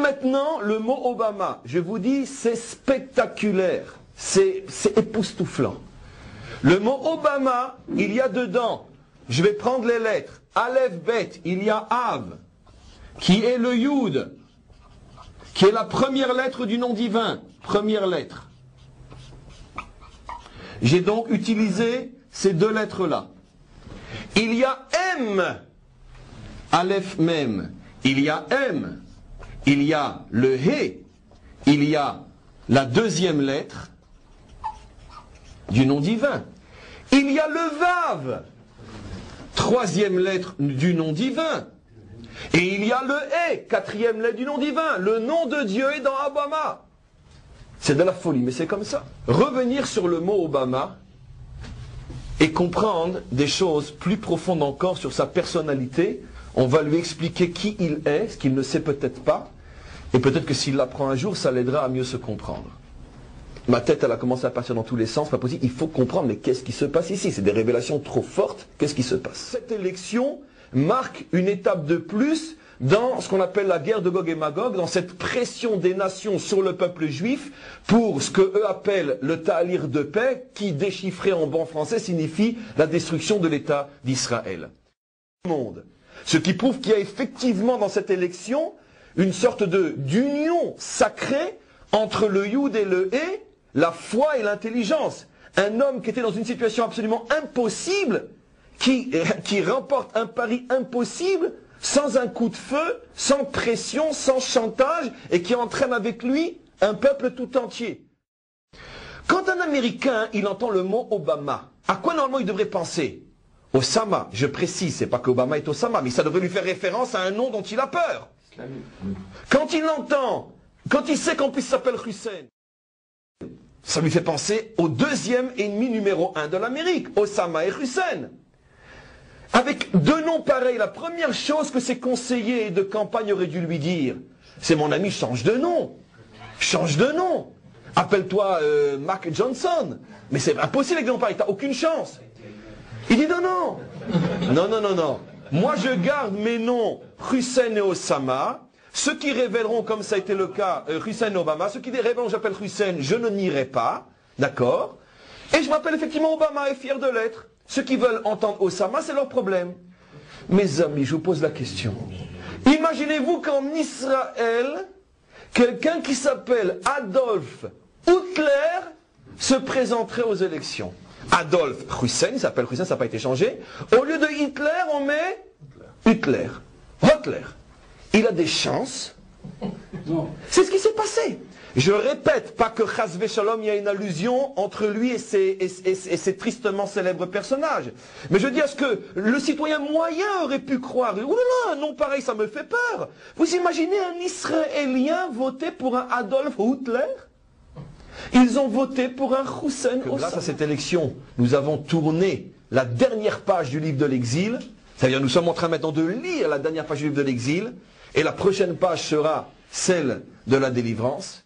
maintenant le mot Obama. Je vous dis, c'est spectaculaire. C'est époustouflant. Le mot Obama, il y a dedans, je vais prendre les lettres. Aleph, Bet, il y a Av, qui est le Yud, qui est la première lettre du nom divin. Première lettre. J'ai donc utilisé ces deux lettres-là. Il y a M, Aleph Mem. Il y a M. Il y a le He. Il y a la deuxième lettre du nom divin. Il y a le Vav, troisième lettre du nom divin. Et il y a le He, quatrième lettre du nom divin. Le nom de Dieu est dans Obama. C'est de la folie, mais c'est comme ça. Revenir sur le mot Obama et comprendre des choses plus profondes encore sur sa personnalité. On va lui expliquer qui il est, ce qu'il ne sait peut-être pas. Et peut-être que s'il l'apprend un jour, ça l'aidera à mieux se comprendre. Ma tête, elle a commencé à partir dans tous les sens, pas possible. Il faut comprendre, mais qu'est-ce qui se passe ici? C'est des révélations trop fortes. Qu'est-ce qui se passe? Cette élection marque une étape de plus dans ce qu'on appelle la guerre de Gog et Magog, dans cette pression des nations sur le peuple juif pour ce que eux appellent le ta'alir de paix, qui déchiffré en bon français signifie la destruction de l'État d'Israël. Ce qui prouve qu'il y a effectivement dans cette élection une sorte d'union sacrée entre le Yud et le He, la foi et l'intelligence. Un homme qui était dans une situation absolument impossible, qui remporte un pari impossible, sans un coup de feu, sans pression, sans chantage, et qui entraîne avec lui un peuple tout entier. Quand un Américain, il entend le mot Obama, à quoi normalement il devrait penser? Osama, je précise, c'est pas qu'Obama est Osama, mais ça devrait lui faire référence à un nom dont il a peur. Quand il l'entend, quand il sait qu'en plus il s'appelle Hussein, ça lui fait penser au deuxième ennemi numéro 1 de l'Amérique, Osama et Hussein. Avec deux noms pareils, la première chose que ses conseillers de campagne auraient dû lui dire, c'est mon ami, change de nom. Change de nom. Appelle-toi Mac Johnson. Mais c'est impossible avec des noms pareils, t'as aucune chance. Il dit non. Non. Moi je garde mes noms Hussein et Osama. Ceux qui révéleront, comme ça a été le cas, Hussein et Obama, ceux qui révéleront, j'appelle Hussein, je ne nierai pas. D'accord? Et je m'appelle effectivement Obama et fier de l'être. Ceux qui veulent entendre Osama, c'est leur problème. Mes amis, je vous pose la question. Imaginez-vous qu'en Israël, quelqu'un qui s'appelle Adolf Hitler se présenterait aux élections. Adolf Hussein, il s'appelle Hussein, ça n'a pas été changé. Au lieu de Hitler, on met Hitler. Il a des chances. C'est ce qui s'est passé. Je répète, pas que Chasvé Shalom, il y a une allusion entre lui et ces tristement célèbres personnages. Mais je dis, est-ce que le citoyen moyen aurait pu croire? Oulala, un nom pareil, ça me fait peur. Vous imaginez un Israélien voter pour un Adolf Hitler? Ils ont voté pour un Hussein. Grâce à cette élection, nous avons tourné la dernière page du livre de l'exil. C'est-à-dire, nous sommes en train maintenant de lire la dernière page du livre de l'exil. Et la prochaine page sera celle de la délivrance.